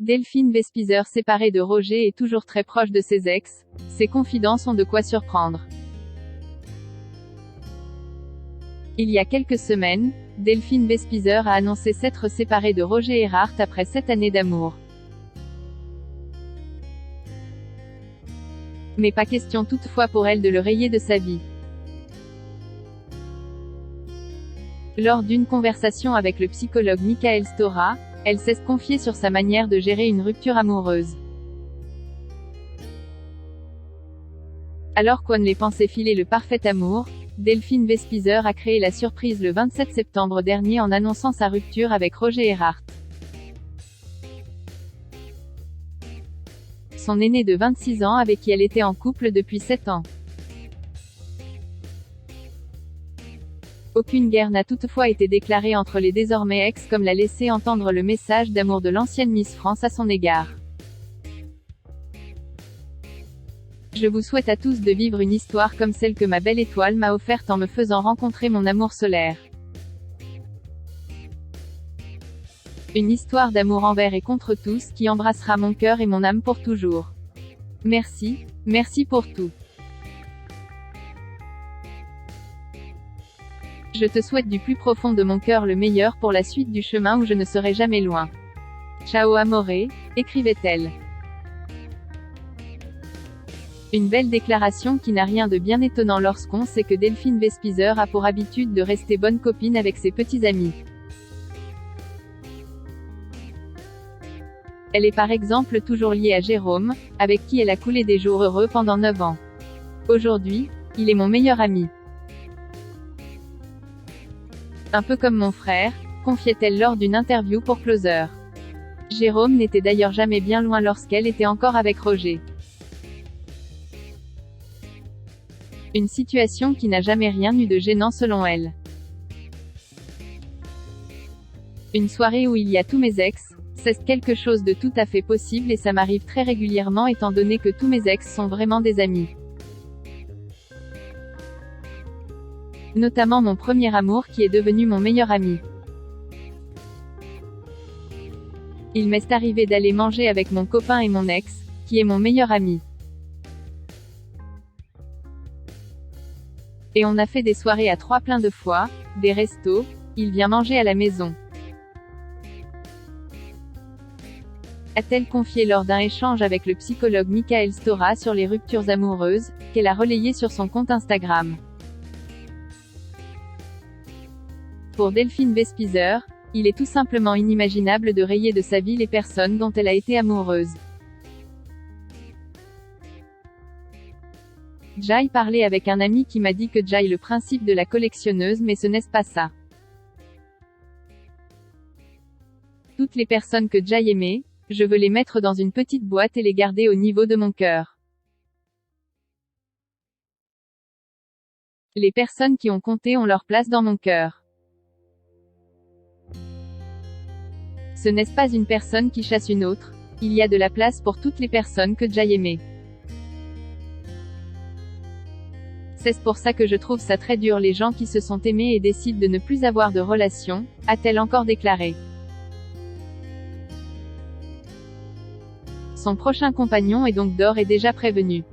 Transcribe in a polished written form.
Delphine Vespizer séparée de Roger et toujours très proche de ses ex, ses confidences ont de quoi surprendre. Il y a quelques semaines, Delphine Vespizer a annoncé s'être séparée de Roger Erhardt après 7 années d'amour. Mais pas question toutefois pour elle de le rayer de sa vie. Lors d'une conversation avec le psychologue Michael Stora, elle s'est confiée sur sa manière de gérer une rupture amoureuse. Alors qu'on les pensait filer le parfait amour, Delphine Vespizer a créé la surprise le 27 septembre dernier en annonçant sa rupture avec Roger Erhardt. Son aîné de 26 ans avec qui elle était en couple depuis 7 ans. Aucune guerre n'a toutefois été déclarée entre les désormais ex comme l'a laissé entendre le message d'amour de l'ancienne Miss France à son égard. Je vous souhaite à tous de vivre une histoire comme celle que ma belle étoile m'a offerte en me faisant rencontrer mon amour solaire. Une histoire d'amour envers et contre tous qui embrassera mon cœur et mon âme pour toujours. Merci, merci pour tout. Je te souhaite du plus profond de mon cœur le meilleur pour la suite du chemin où je ne serai jamais loin. Ciao amore, écrivait-elle. Une belle déclaration qui n'a rien de bien étonnant lorsqu'on sait que Delphine Vespizer a pour habitude de rester bonne copine avec ses petits amis. Elle est par exemple toujours liée à Jérôme, avec qui elle a coulé des jours heureux pendant 9 ans. Aujourd'hui, il est mon meilleur ami. Un peu comme mon frère, confiait-elle lors d'une interview pour Closer. Jérôme n'était d'ailleurs jamais bien loin lorsqu'elle était encore avec Roger. Une situation qui n'a jamais rien eu de gênant selon elle. Une soirée où il y a tous mes ex, c'est quelque chose de tout à fait possible et ça m'arrive très régulièrement étant donné que tous mes ex sont vraiment des amis. Notamment mon premier amour qui est devenu mon meilleur ami. Il m'est arrivé d'aller manger avec mon copain et mon ex, qui est mon meilleur ami. Et on a fait des soirées à 3 plein de fois, des restos, il vient manger à la maison. A-t-elle confié lors d'un échange avec le psychologue Michael Stora sur les ruptures amoureuses, qu'elle a relayé sur son compte Instagram. Pour Delphine Vespizer, il est tout simplement inimaginable de rayer de sa vie les personnes dont elle a été amoureuse. Jai parlait avec un ami qui m'a dit que Jai le principe de la collectionneuse mais ce n'est pas ça. Toutes les personnes que Jai aimait, je veux les mettre dans une petite boîte et les garder au niveau de mon cœur. Les personnes qui ont compté ont leur place dans mon cœur. Ce n'est pas une personne qui chasse une autre, il y a de la place pour toutes les personnes que Jai aimait. C'est pour ça que je trouve ça très dur les gens qui se sont aimés et décident de ne plus avoir de relation, a-t-elle encore déclaré. Son prochain compagnon est donc d'ores et déjà prévenu.